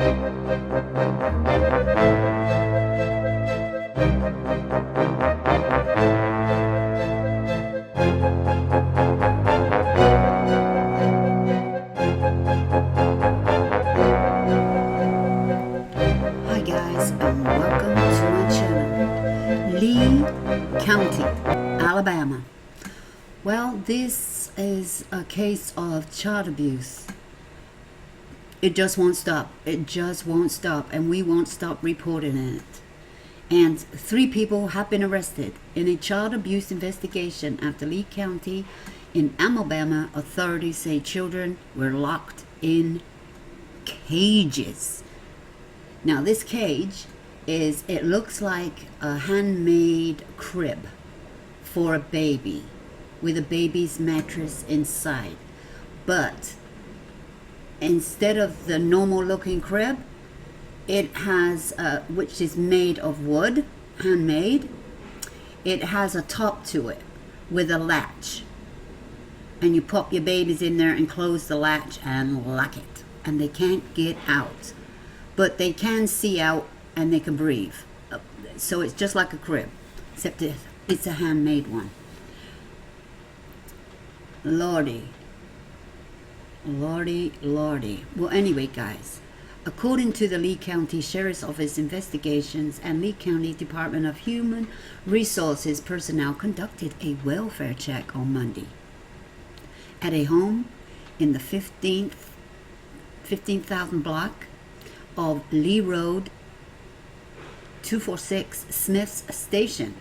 Hi guys, and welcome to my channel, Lee County, Alabama. Well, this is a case of child abuse. It just won't stop. It just won't stop, and we won't stop reporting it. And 3 people have been arrested in a child abuse investigation after Lee County in Alabama. Authorities say children were locked in cages. Now this cage it looks like a handmade crib for a baby with a baby's mattress inside. But instead of the normal looking crib, it has, which is made of wood, handmade, it has a top to it with a latch. And you pop your babies in there and close the latch and lock it. And they can't get out. But they can see out and they can breathe. So it's just like a crib, except it's a handmade one. Lordy. Well, anyway, guys, according to the Lee County Sheriff's Office investigations and Lee County Department of Human Resources personnel conducted a welfare check on Monday at a home in the 15,000 block of Lee Road 246 Smith's Station.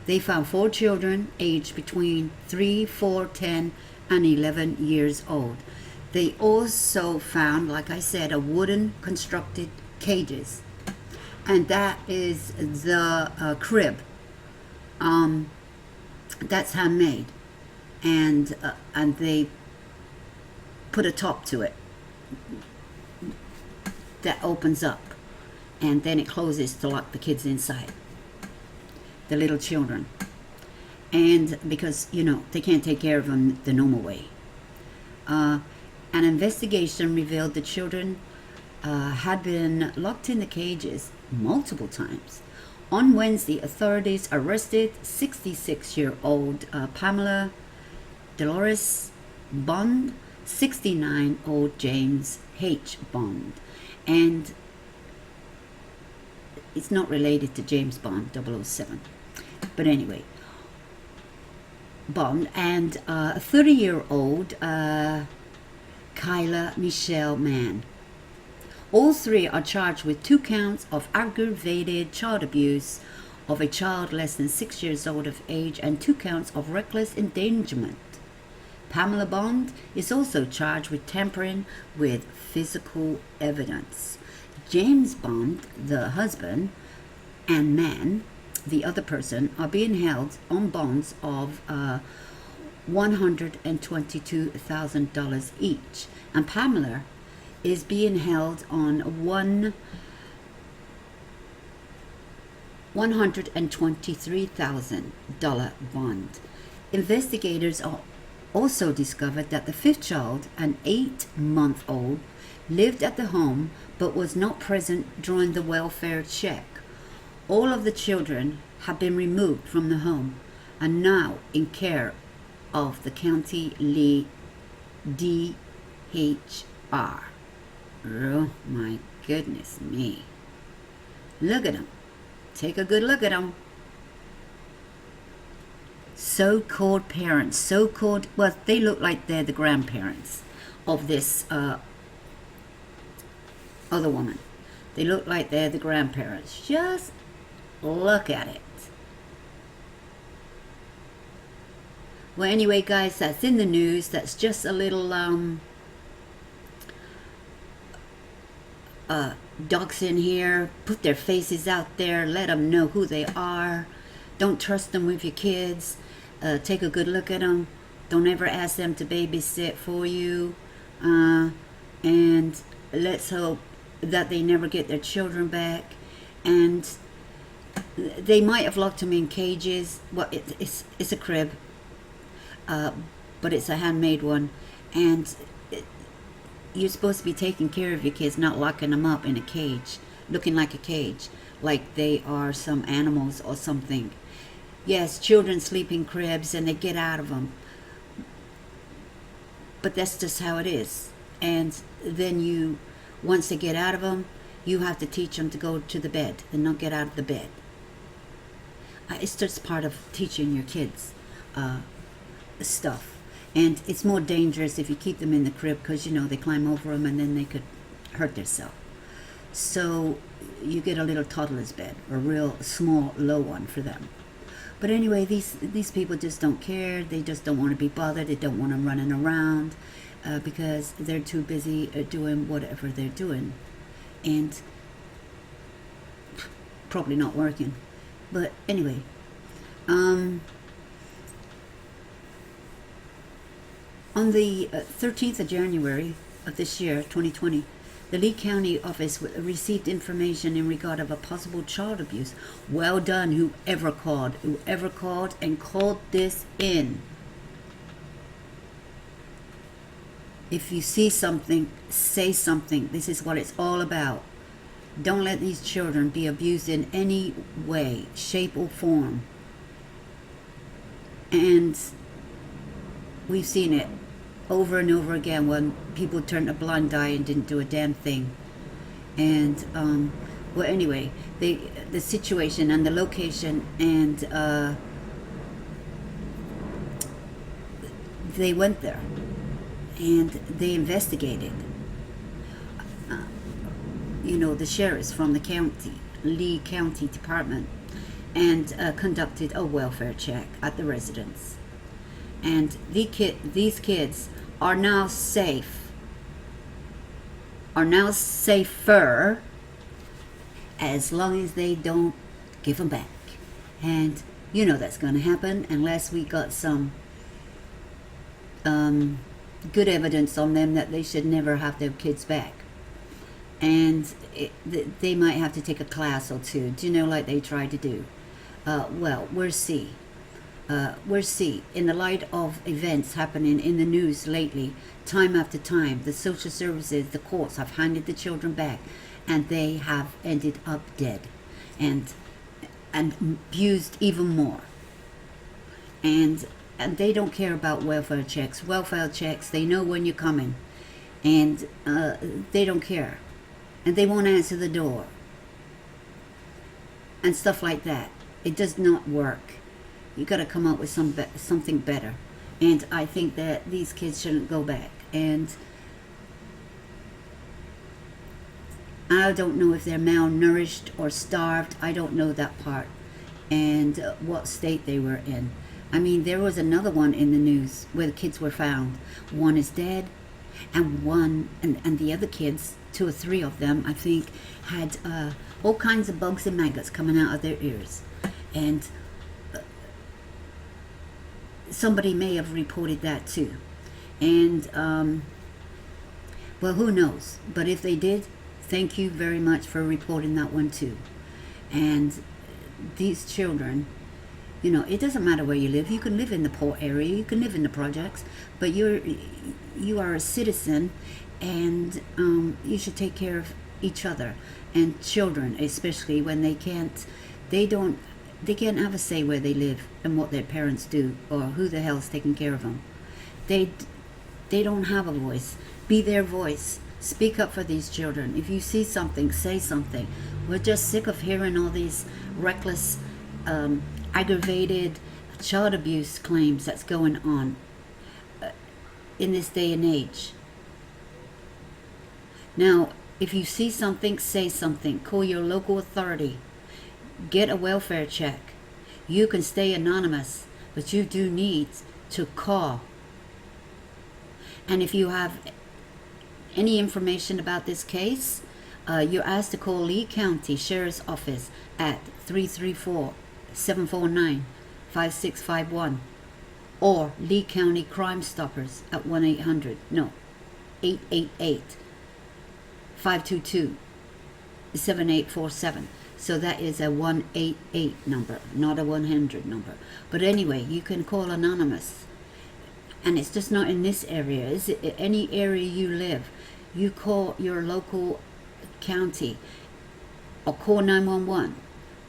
They found 4 children aged between 3, 4, 10, and 11 years old. They also found, like I said, a wooden constructed cages, and that is the crib. That's handmade, and they put a top to it that opens up, and then it closes to lock the kids inside, the little children. And because, you know, they can't take care of them the normal way. An investigation revealed the children had been locked in the cages multiple times. On Wednesday, authorities arrested 66-year-old Pamela Dolores Bond, 69-year-old James H. Bond, and it's not related to James Bond 007. But anyway, Bond and 30-year-old Kyla Michelle Mann. All 3 are charged with 2 counts of aggravated child abuse of a child less than 6 years old of age and 2 counts of reckless endangerment. Pamela Bond is also charged with tampering with physical evidence. James Bond, the husband, and Mann, the other person, are being held on bonds of $122,000 each, and Pamela is being held on $123,000 bond. Investigators also discovered that the 5th child, an 8-month-old, lived at the home but was not present during the welfare check. All of the children have been removed from the home and now in care of the County Lee DHR. Oh my goodness me. Look at them. Take a good look at them. So-called parents, well, they look like they're the grandparents of this other woman. They look like they're the grandparents. Just look at it. Well, anyway, guys, that's in the news. That's just a little docs in here. Put their faces out there. Let them know who they are. Don't trust them with your kids. Take a good look at them. Don't ever ask them to babysit for you. And let's hope that they never get their children back. And they might have locked them in cages. Well, it's a crib, but it's a handmade one. And you're supposed to be taking care of your kids, not locking them up in a cage, looking like a cage, like they are some animals or something. Yes, children sleep in cribs and they get out of them, but that's just how it is. And then once they get out of them, you have to teach them to go to the bed and not get out of the bed. It's just part of teaching your kids stuff. And it's more dangerous if you keep them in the crib, because they climb over them and then they could hurt themselves. So you get a little toddler's bed, a real small, low one for them. But anyway, these people just don't care. They just don't want to be bothered. They don't want them running around because they're too busy doing whatever they're doing, and probably not working. But anyway, on the 13th of January of this year, 2020, the Lee County office received information in regard of a possible child abuse. Well done, whoever called and called this in. If you see something, say something. This is what it's all about. Don't let these children be abused in any way, shape, or form. And we've seen it over and over again when people turned a blind eye and didn't do a damn thing. And well, anyway, the situation and the location, and they went there and they investigated. The sheriffs from the county, Lee County Department, and conducted a welfare check at the residence. And these kids are now safe, are now safer, as long as they don't give them back. And that's going to happen unless we got some good evidence on them that they should never have their kids back. And they might have to take a class or two, like they tried to do. Well, we'll see. In the light of events happening in the news lately, time after time, the social services, the courts have handed the children back, and they have ended up dead and abused even more. And they don't care about welfare checks. Welfare checks, they know when you're coming, and they don't care. And they won't answer the door. And stuff like that. It does not work. You got to come up with something better. And I think that these kids shouldn't go back. And I don't know if they're malnourished or starved. I don't know that part. And what state they were in. I mean, there was another one in the news where the kids were found. One is dead, and the other kids, 2 or 3 of them, I think, had all kinds of bugs and maggots coming out of their ears. And somebody may have reported that too. And well, who knows? But if they did, thank you very much for reporting that one too. And these children, it doesn't matter where you live. You can live in the poor area, you can live in the projects, but you are a citizen, and you should take care of each other. And children, especially when they can't have a say where they live and what their parents do, or who the hell's taking care of them. They don't have a voice. Be their voice. Speak up for these children. If you see something, say something. We're just sick of hearing all these reckless, aggravated child abuse claims that's going on in this day and age. Now, if you see something, say something. Call your local authority. Get a welfare check. You can stay anonymous, but you do need to call. And if you have any information about this case, you're asked to call Lee County Sheriff's Office at 334-749-5651, or Lee County Crime Stoppers at 888-522-7847. So that is a 188 number, not a 100 number. But anyway, you can call anonymous. And it's just not in this area. Is it any area you live? you call your local county or call 911,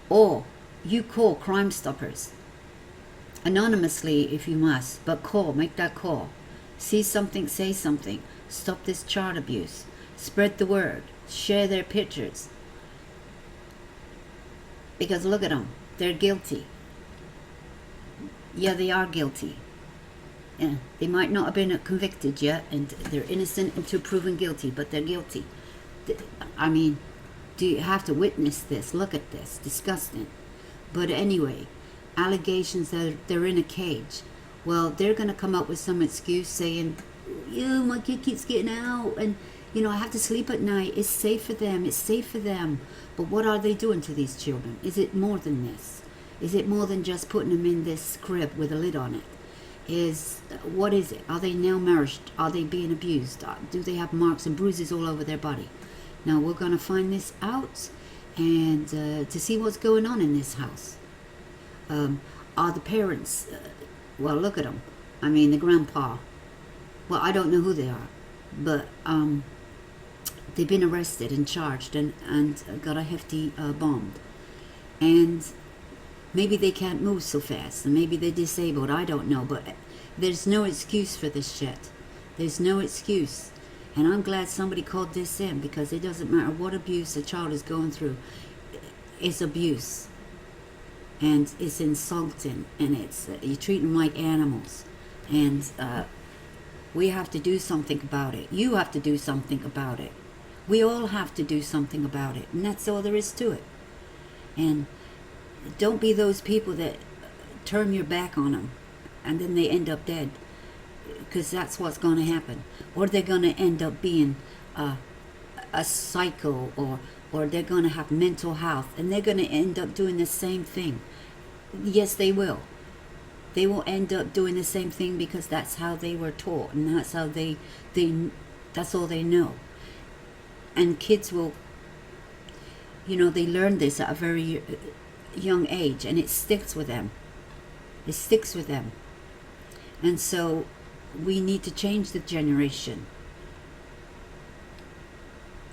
or you call Crime Stoppers anonymously if you must, but call, make that call. See something, say something. Stop this child abuse. Spread the word. Share their pictures. Because look at them. They're guilty. Yeah, they are guilty. Yeah, they might not have been convicted yet, and they're innocent until proven guilty, but they're guilty. I mean, do you have to witness this? Look at this. Disgusting. But anyway, allegations that they're in a cage. Well, they're going to come up with some excuse saying, my kid keeps getting out, and, I have to sleep at night. It's safe for them. It's safe for them. But what are they doing to these children? Is it more than this? Is it more than just putting them in this crib with a lid on it? What is it? Are they malnourished? Are they being abused? Do they have marks and bruises all over their body? Now, we're going to find this out and to see what's going on in this house. Are the parents, well, look at them. I mean, the grandpa. Well, I don't know who they are, but they've been arrested and charged and got a hefty bond. And maybe they can't move so fast, and maybe they're disabled, I don't know, but there's no excuse for this shit. There's no excuse. And I'm glad somebody called this in, because it doesn't matter what abuse a child is going through. It's abuse. And it's insulting, and you treat them like animals. And we have to do something about it. You have to do something about it. We all have to do something about it, and that's all there is to it. And don't be those people that turn your back on them and then they end up dead, because that's what's going to happen. Or they're going to end up being a psycho, or they're going to have mental health, and they're going to end up doing the same thing. Yes, they will. They will end up doing the same thing because that's how they were taught, and that's how that's all they know. And kids will, they learn this at a very young age, and it sticks with them. It sticks with them. And so we need to change the generation.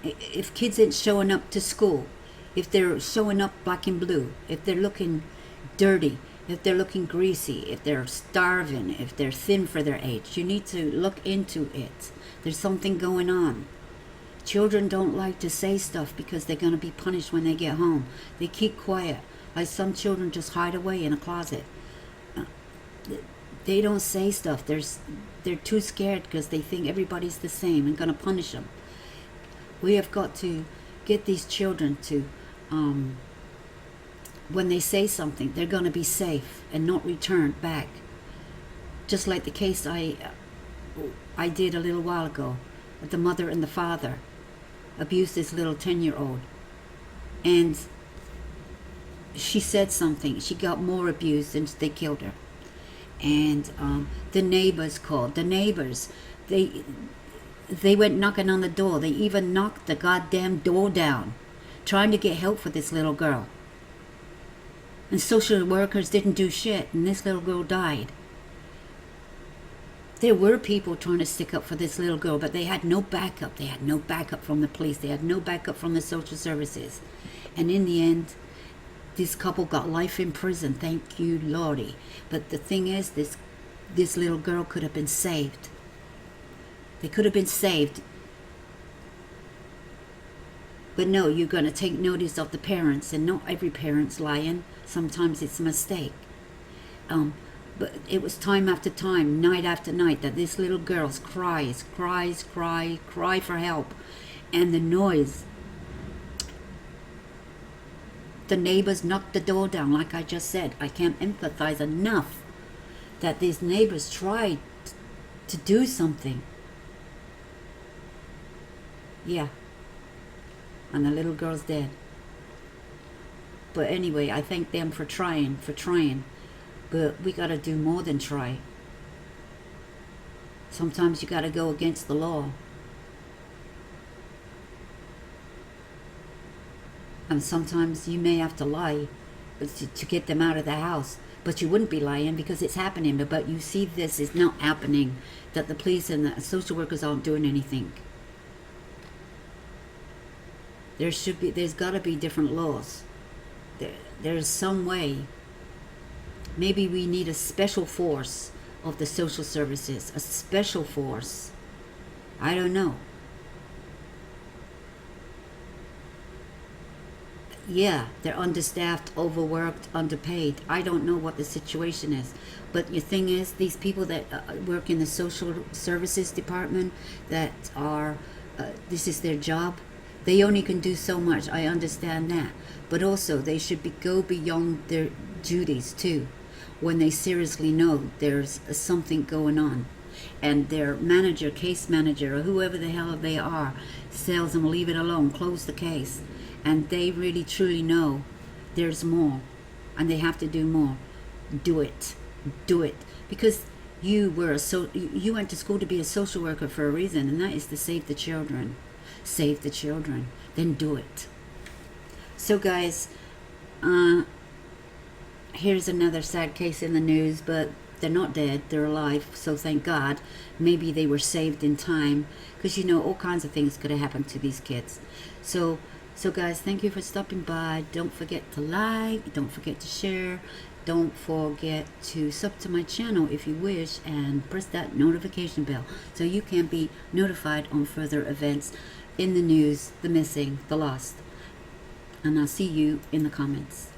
If kids ain't showing up to school, if they're showing up black and blue, if they're looking dirty, if they're looking greasy, if they're starving, if they're thin for their age, you need to look into it. There's something going on. Children don't like to say stuff because they're going to be punished when they get home. They keep quiet. Like some children just hide away in a closet. They don't say stuff. They're too scared because they think everybody's the same and going to punish them. We have got to get these children to, when they say something, they're going to be safe and not returned back. Just like the case I did a little while ago. The mother and the father abused this little 10-year-old. And she said something. She got more abused and they killed her. And the neighbors called. The neighbors, they went knocking on the door. They even knocked the goddamn door down, trying to get help for this little girl. And social workers didn't do shit, and this little girl died. There were people trying to stick up for this little girl, but they had no backup. They had no backup from the police. They had no backup from the social services. And in the end, this couple got life in prison. Thank you, Lordy. But the thing is, this little girl could have been saved. They could have been saved. But no, you're going to take notice of the parents, and not every parent's lying. Sometimes it's a mistake. But it was time after time, night after night, that this little girl's cry for help. And the noise. The neighbors knocked the door down, like I just said. I can't empathize enough that these neighbors tried to do something. Yeah. And the little girl's dead. But anyway, I thank them for trying. But we got to do more than try. Sometimes you got to go against the law. And sometimes you may have to lie to get them out of the house. But you wouldn't be lying because it's happening. But you see this is not happening. That the police and the social workers aren't doing anything. There's got to be different laws. There's some way. Maybe we need a special force of the social services, a special force. I don't know. Yeah, they're understaffed, overworked, underpaid. I don't know what the situation is. But the thing is, these people that work in the social services department, that are, this is their job, they only can do so much. I understand that. But also, they should go beyond their duties too, when they seriously know there's something going on. And their manager, case manager, or whoever the hell they are, tells them, leave it alone, close the case. And they really truly know there's more, and they have to do more. Do it. Do it. Because you went to school to be a social worker for a reason, and that is to save the children. Save the children. Then do it. So guys, here's another sad case in the news, but they're not dead, they're alive, so thank God. Maybe they were saved in time, because all kinds of things could have happened to these kids. So guys, thank you for stopping by. Don't forget to like, don't forget to share, don't forget to sub to my channel if you wish, and press that notification bell so you can be notified on further events in the news, the missing, the lost. And I'll see you in the comments.